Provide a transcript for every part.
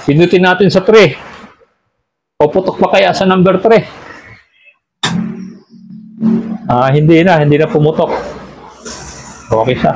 Pinutin natin sa 3. Puputok pa kaya sa number 3? Hindi na pumutok. Okay siya.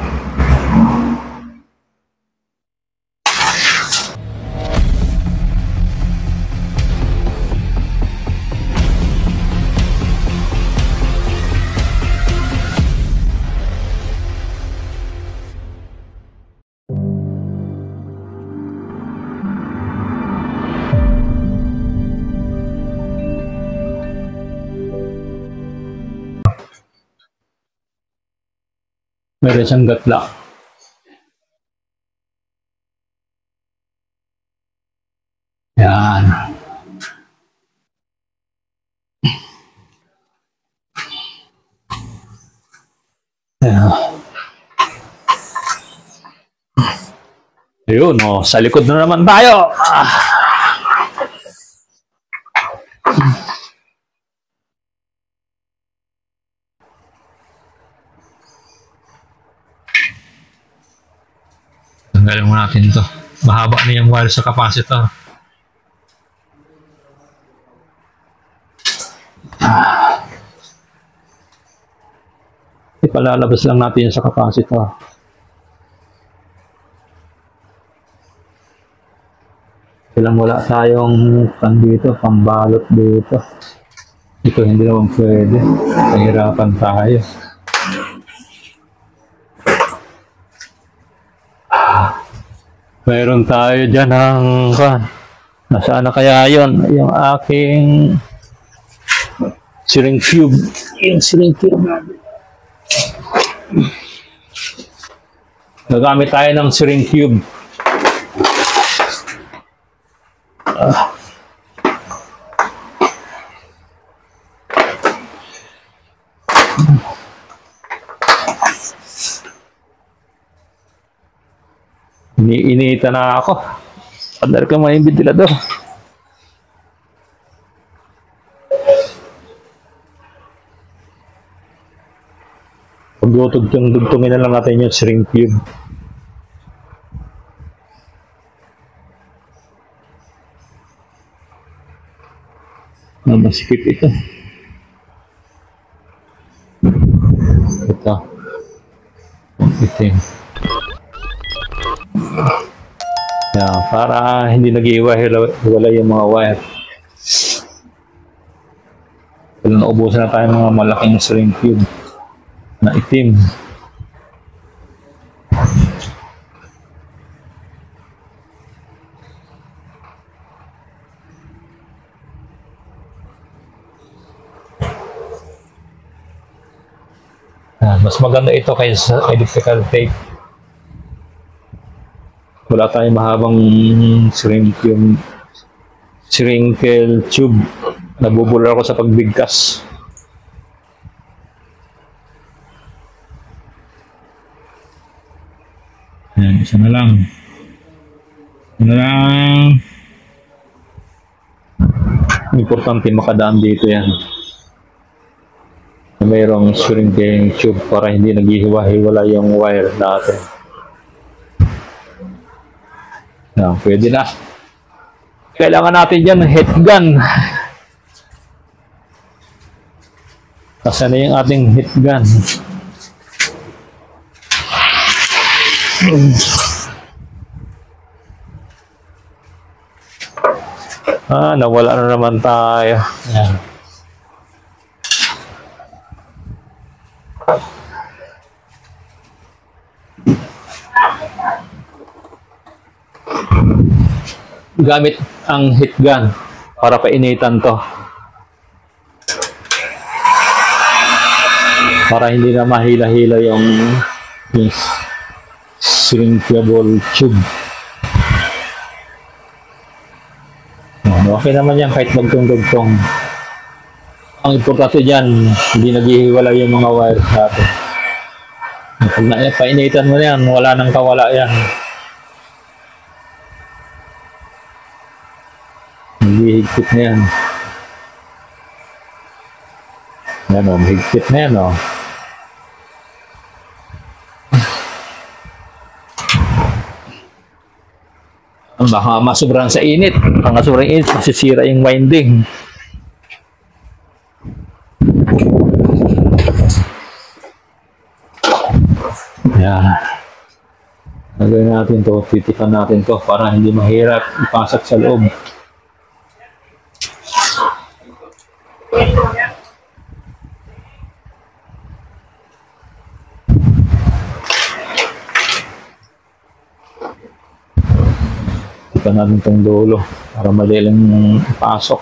Meron siyang gatla. Yan. Yan. Ayun, sa likod na naman tayo. Tanggalin mo natin ito. Mahaba na yung wire sa capacitor. Ipalalabas lang natin sa capacitor. Kailang wala tayong pambalot dito. Ito hindi naman pwede. Pahirapan tayo. Mayroon tayo dyan ng nasaan na kaya yun? Yung aking syringe tube. Yung syringe tube. Nagamit tayo ng syringe tube. Iniinita na ako. Andar ka may ventilador. Pagdugtungin na lang natin yung syringe tube. Masikip ito. Ito. Itim. Yan, para hindi nag-iwala yung mga wire. Kaya naubusan na tayo ng mga malaking syringe tube na itim. Mas maganda ito kaysa sa electrical tape. Wala tayong mahabang syringe tube. Nabubulol ako sa pagbigkas. Ayan, isa na lang. Importante makadaan dito yan. Mayroong syringe tube para hindi naghihiwa-hiwala yung wire natin. Yan, pwede na. Kailangan natin dyan ng heat gun. Nasaan na yung ating heat gun? Nawala na naman tayo. Yan. Gamit ang heat gun para painitan to. Para hindi na mahila-hila yung syringeable tube. Okay naman yan kahit magtong-dugtong. Ang importante dyan, hindi naghihiwala yung mga wire natin. Pag painitan mo yan, wala nang kawala yan. Hindi higpit na yan. Yan o, higpit na yan o. Baka masobrang sa init. Ang sobrang init, masisira yung winding. Yan. Nagawin natin to, titipan natin to para hindi mahirap ipasok sa loob. Titipan natin tong dulo para madaling ipasok.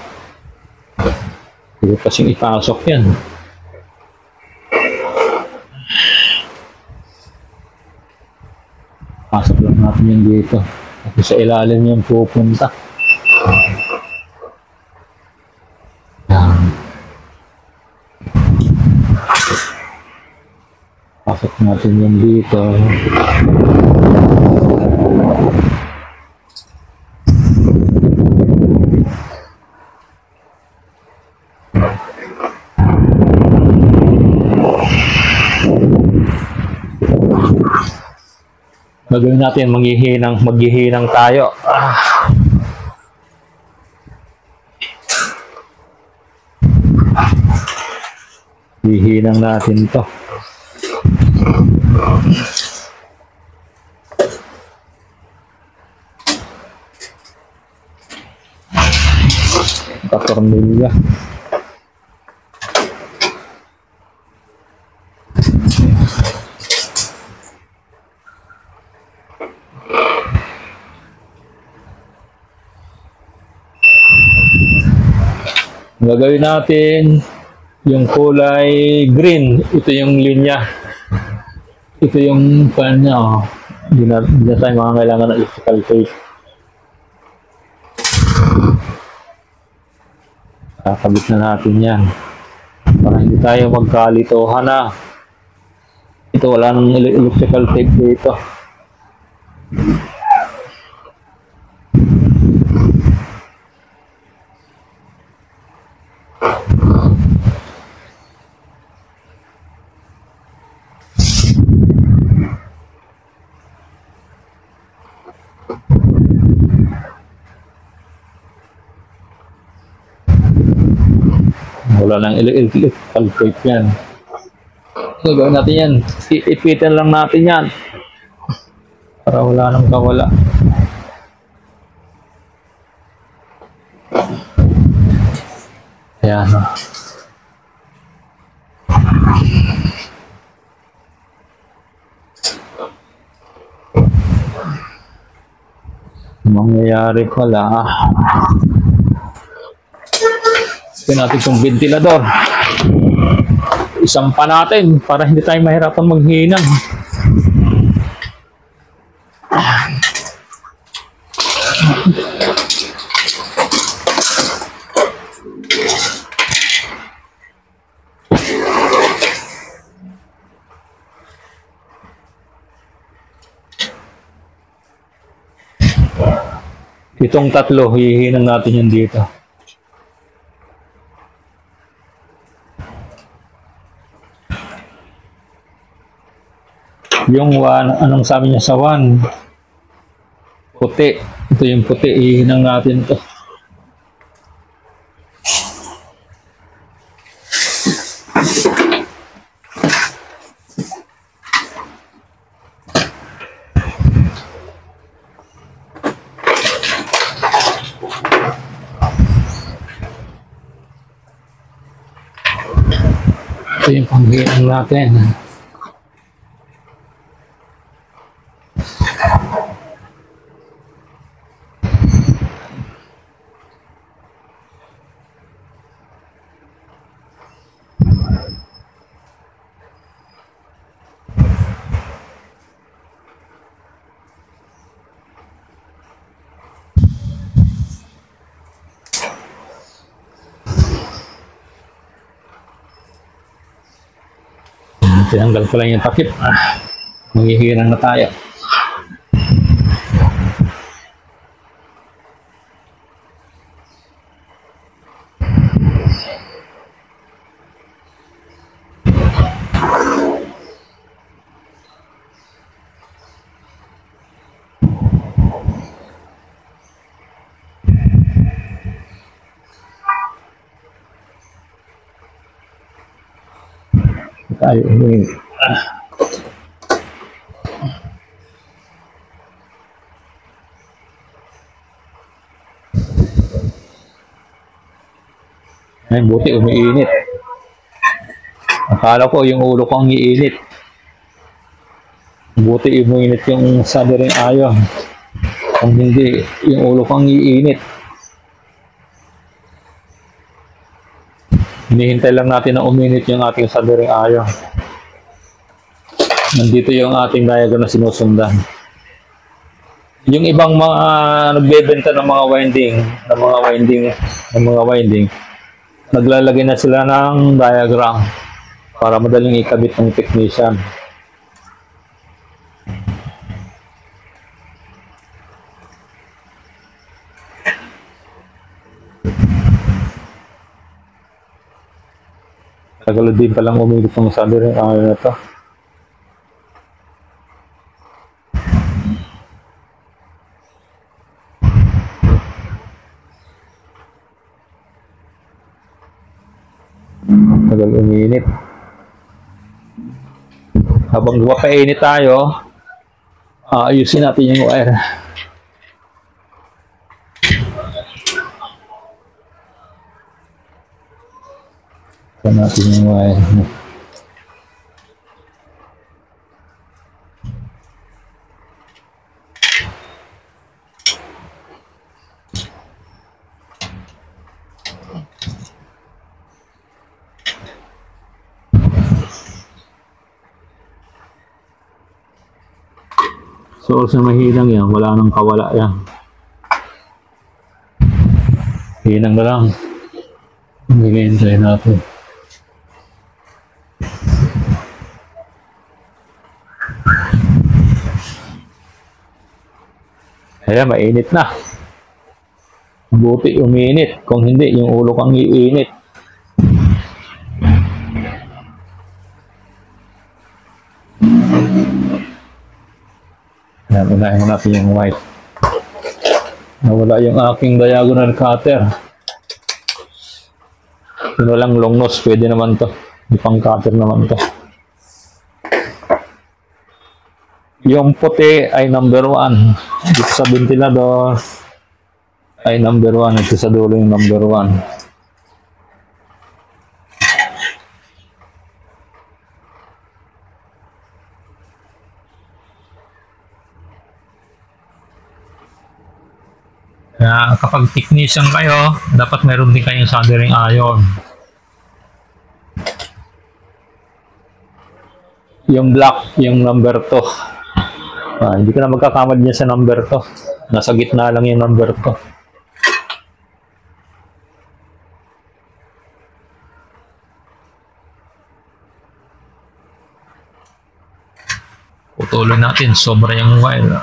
Hindi kasing ipasok yan. Pasok lang natin yan dito. At sa ilalim yung pupunta. Yan. Pasok natin yan dito. Gagawin natin, maghihinang tayo. Hihinang natin to. Patornilya. Gagawin natin yung kulay green. Ito yung linya. Ito yung pan niya. Oh. Hindi na tayo makakailangan ng electrical tape. Kakabit na natin yan. Para hindi tayo magkalitohan na. Ito wala nang electrical tape dito. Wala nang electrical tape yan. So, gawin natin yan. Ipitan lang natin yan. Para wala nang kawala. Ayan. Mangyayari pala. Tignan natin itong ventilador. Isampa natin para hindi tayo mahirapan maghinang. Itong tatlo, hihinang natin yan dito. Yung anong sabi niya sa 1? Puti. Ito yung puti. Hihinang natin ito. Ito yung panghinang natin. Tinanggal ko lang yung takip. Manghihirang na tayo. Tayo uminit. Ay, buti umiinit. Akala ko yung ulo ko ang iinit. Buti umiinit yung soldering iron. Kung hindi, yung ulo ko ang iinit. Hinihintay lang natin na uminit yung ating soldering iron. Nandito yung ating diagram na sinusundan. Yung ibang mga nagbebenta ng mga winding, naglalagay na sila ng diagram para madaling ikabit ng technician. Tagal din palang umilit ng soldering iron na to. Tagal uminit. Habang gumapainit tayo, ayusin natin yung wire. Ayusin natin yung wire. So, sa mahinang yan, wala nang kawala yan. Hinang na lang. Hinihintay natin. Kaya mainit na. Buti uminit. Kung hindi, yung ulo kang iinit. Ayan, unahin mo natin yung white. Nawala yung aking diagonal cutter. Yun lang long nose, pwede naman to. Di pang cutter naman to. Yung puti ay number 1. Dito sa ventilador ay number 1. Ito sa dulo yung number 1. Kaya kapag technician kayo, dapat meron din kayong soldering iron. Yung black, yung number 2. Hindi ka na magkakamad niya sa number 2. Nasa gitna lang yung number 2. Putulin natin, sobra yung wire.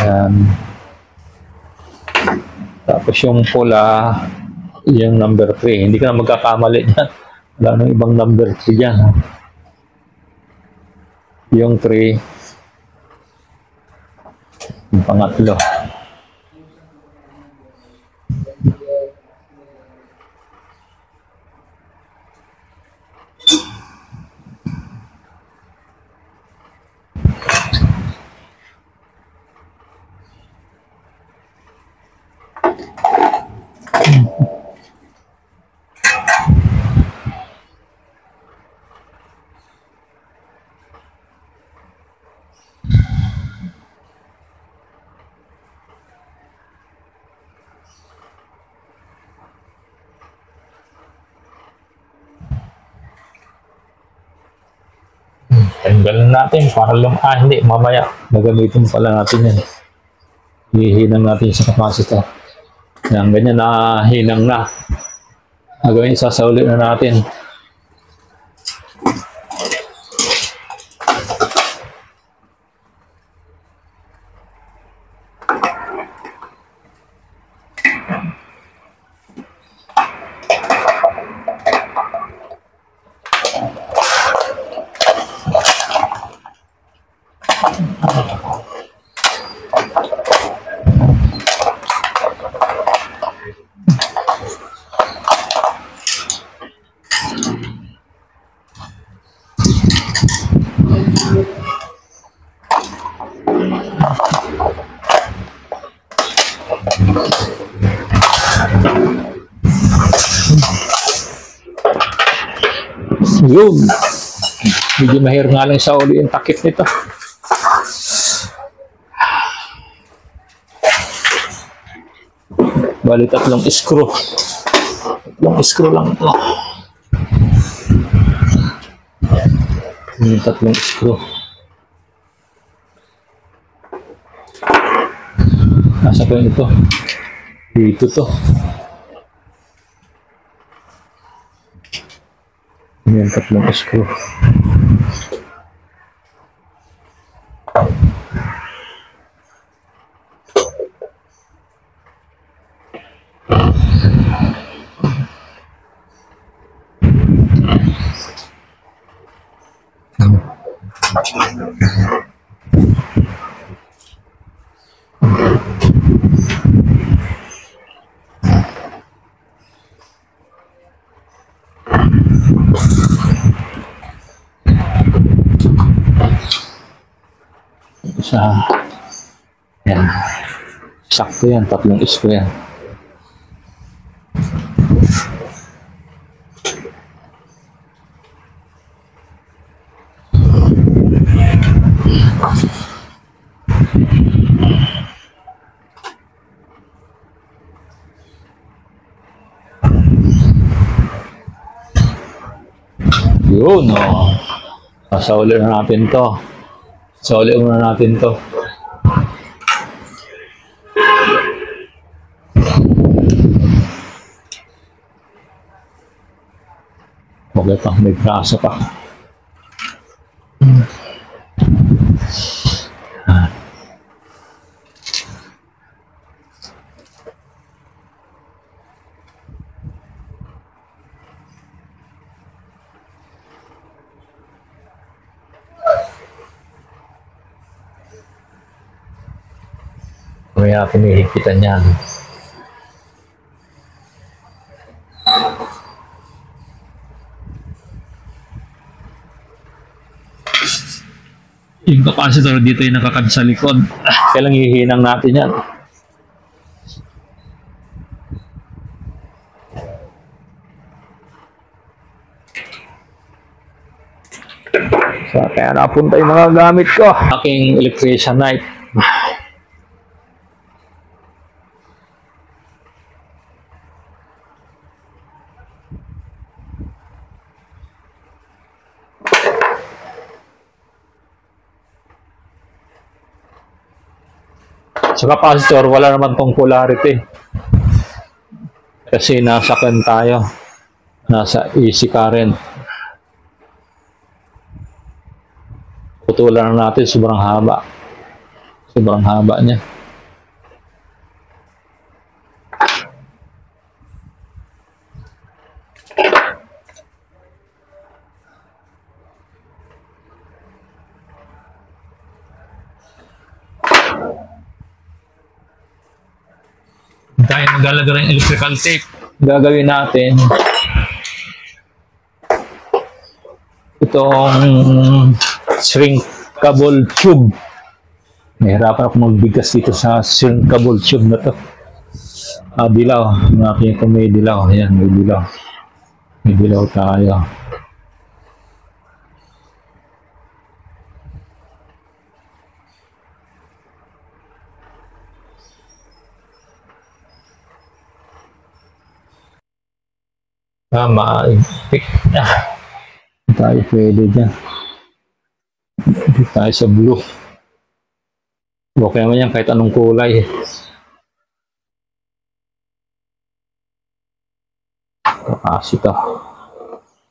Yan. Tapos yung pula, yung number 3. Hindi ka na magkakamali dyan. Wala nang ibang number 3 dyan. Yung 3. Yung pangatlo. Tanggalin natin para hindi, mamaya gagamitin pala natin yan. Hihinang natin sa capacitor. Yan, ganyan na hinang na. Gagawin, sasauli na natin. Yun. Medyo mahirap nga lang sa ulo yung takip nito. Bali, tatlong screw. Tatlong screw lang ito. Yung tatlong screw. Nasa ko yun ito? Dito to. Yung tatlong screw. Yan. Sakto yan, tatlong screw yan. Yun, oh. Sasauli na natin to. Sasauli muna natin to. Okay pa, may braso pa. Kaya pinihigpitan yan. Yung capacitor dito yung nakakad sa likod. Kailang hihinang natin yan. So, kaya napunta yung mga gamit ko. Aking electrician knife. Sa capacitor, wala naman tong polarity. Kasi nasa kan tayo. Nasa AC current. Putulan natin, sobrang haba. Sobrang haba niya. Tayo maglalagay ng electrical tape. Gagawin natin itong shrinkable tube. Nahirapan ako magbigas dito sa shrinkable tube na to. Dilaw. Nakikita ko may dilaw. Ayan, may dilaw. May dilaw tayo. Maipik. Hindi tayo pwede dyan. Hindi tayo sa blue. Okay naman yan kahit anong kulay. Capacitor.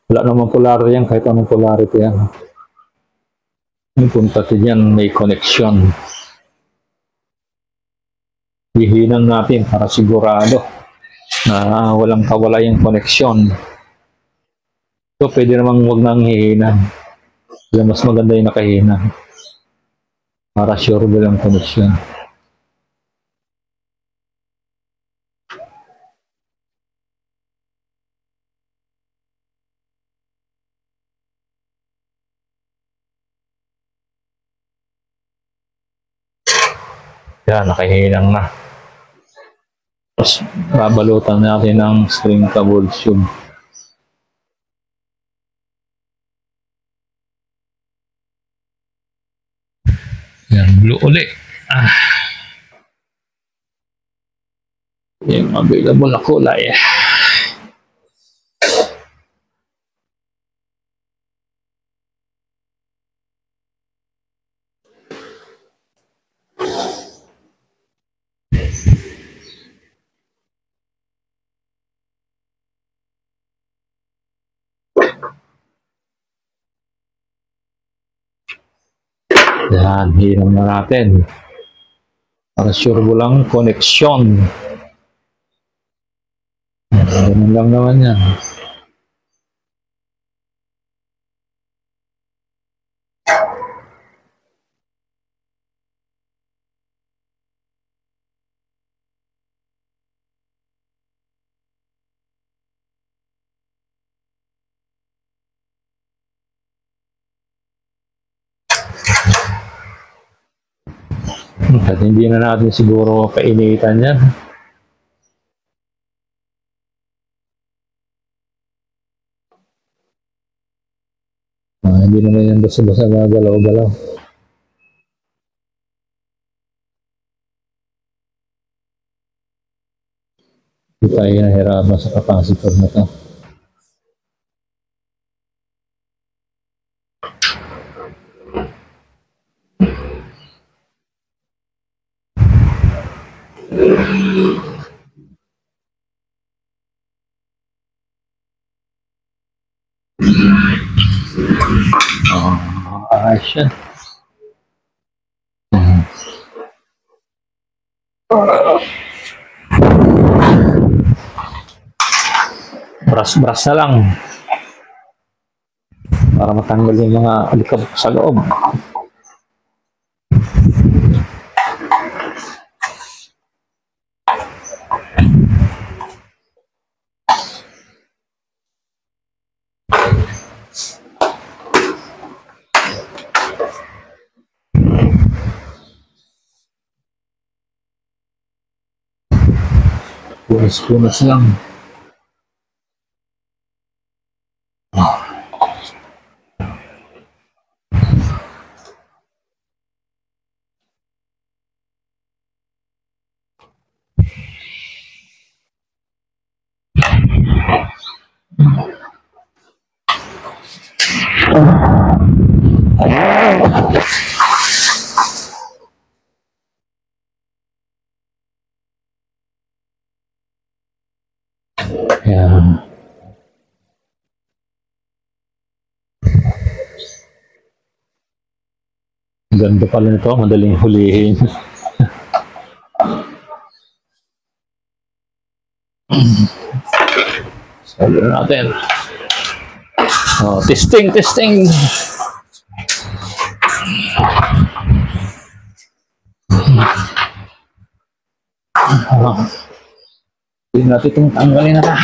Wala naman polarity yan kahit anong polarity yan. Yung punta dyan may connection. Hihinang natin para sigurado na walang kawala yung connection. So, pwede namang huwag nang hihinang. Kaya mas maganda yung nakahinang. Para sure walang connection. Yan, nakahinang na. Tapos babalutan natin ng string caboolsube. Yan, blue uli. Yung available na kulay. Yan, hiram na natin. Para sure mo lang connection. Ganun lang naman yan. At hindi na natin siguro kainitan yan. Hindi na yan basta-basta galaw-galaw. Hindi tayo nahirapan sa capacitor na ito. Ayos yan. Brush na lang para matanggal yung mga alikabok sa loob. Punas lang. Yan. Ganda pala nito, madaling hulihin. Salo natin. Oh, testing. Hindi natin itong tanggalin na ta.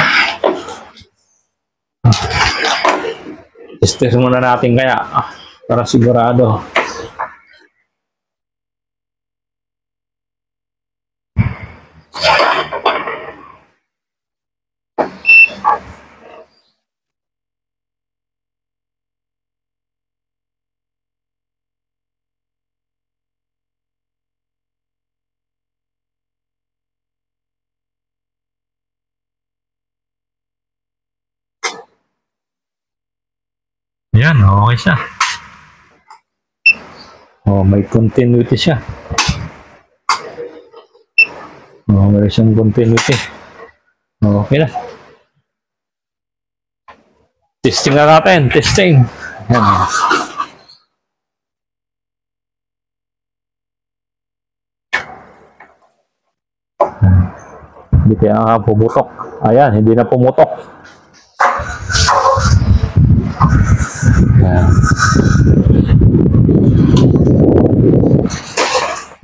Test muna natin kaya para sigurado. Yan, okay siya. Oh, may continuity siya. Oh, may siyang continuity. Okay na. Testing na natin. Testing. Yan. Hindi kaya pumutok. Ayan, hindi na pumutok. Ayan.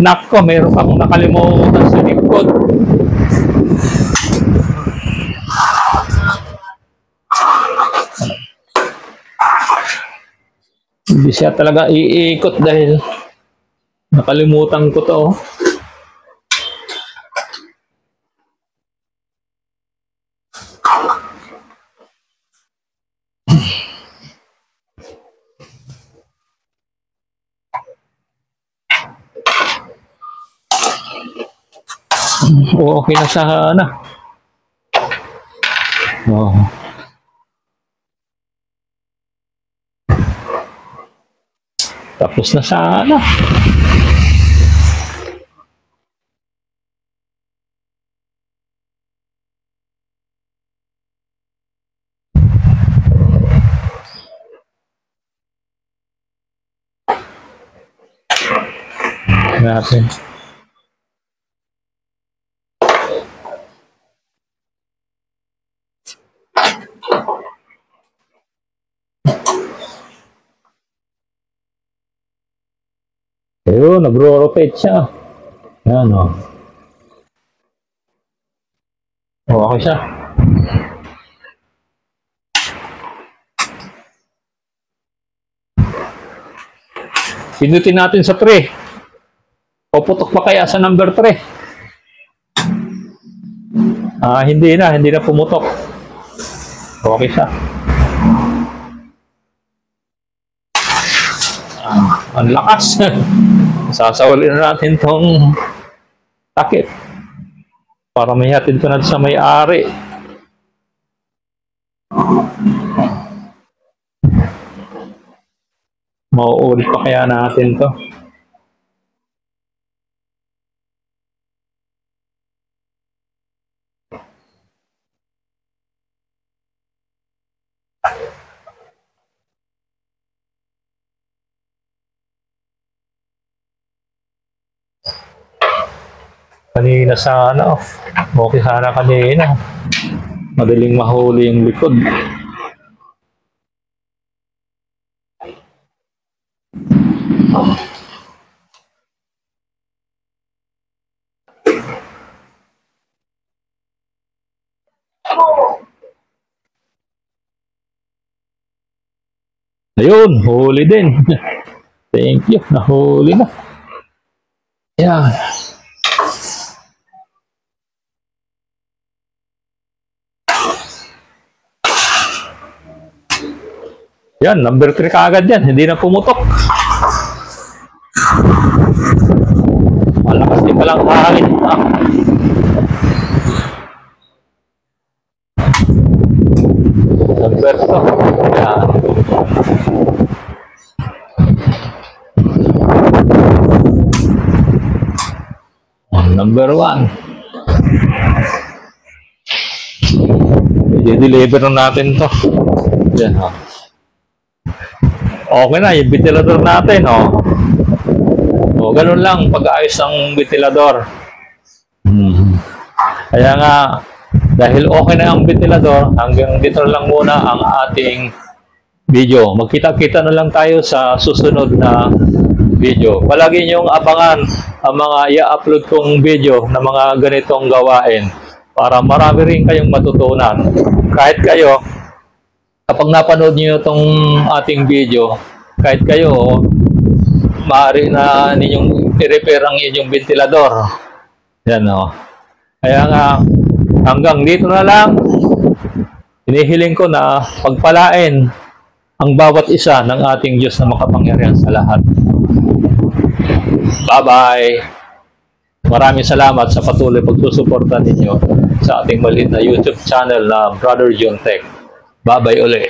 Nako, mayroon akong nakalimutan sa likod. Hindi siya talaga iikot dahil nakalimutan ko to. okay na sana. Oh. Tapos na sana. Natin. Ayun, nagro-rotate siya. Yan, o. O, okay siya. Pinutin natin sa 3. O, putok pa kaya sa number 3? Hindi na pumutok. Okay siya. Ang lakas. Sasawalin na natin tong takip para may hatid ko na sa may-ari. Mauulit pa kaya natin to. Kanina sana, okay sana kanina. Madaling mahuli yung likod. Ayun, huli din. Thank you, nahuli na. Yan. Yan, number 3 kaagad yan. Hindi na pumutok. Malakas din palang hangin. Number 2. Yan. Number 1. I-deliver na natin to. Yan, ha. Okay na, yung ventilador natin, O, ganun lang, pag-ayos ng ventilador. Kaya nga, dahil okay na ang ventilador, hanggang dito lang muna ang ating video. Magkita-kita na lang tayo sa susunod na video. Palagi niyong abangan ang mga i-upload kong video na mga ganitong gawain para marami rin kayong matutunan. Kahit kayo, kapag napanood niyo itong ating video, kahit kayo, maaari na ninyong i-repair ang inyong ventilador. Yan, o. Kaya nga, hanggang dito na lang, hinihiling ko na pagpalain ang bawat isa ng ating Diyos na makapangyarihan sa lahat. Bye-bye! Maraming salamat sa patuloy pagsusuporta ninyo sa ating maliit na YouTube channel na Brother John Tech. Bye-bye ulit.